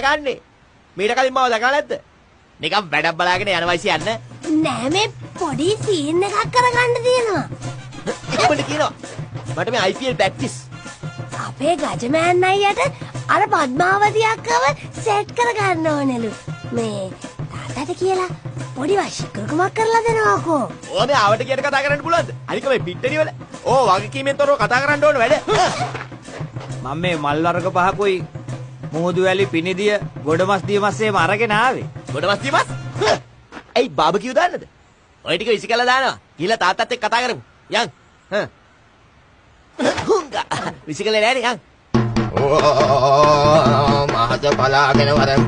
කෑගන්නේ. මීට කලින් මාව දැකලා නැද්ද? නිකන් වැඩක් බලාගෙන යනවා ඉසියන්න. නෑ මේ පොඩි සීන් එකක් කරගන්න තියෙනවා. කොහොමද කියනවා? මට මේ IPL ප්‍රැක්ටිස්. අපේ ගජමෑන් අයියට අර පද්මාවති අක්කව සෙට් කරගන්න ඕනෙලු. මේ තාත්තට කියලා පොඩි වශීකරණයක් කරලා දෙනවාකෝ. ඕ මේ ආවට කියන කතා කරන්න පුළුවන්ද? අනික මේ පිට්ටනිය වල. ඕ වගකීමෙන් තොරව කතා කරන්න ඕන වැඩ. මම මේ මල් වර්ග පහකුයි මුහුදු වැලි පිනිදිය ගොඩමස් දියමස්සේම අරගෙන ආවේ. ගොඩමස් දියමස්? ඇයි බාබකියු දාන්නද? ඔය ටික විසිකලා දානවා. ගිහලා තාත්තත් එක්ක කතා කරමු. යන්. හුංගා. විසිකලා නෑනේ යන්. ඕ මහත පලාගෙන වරන්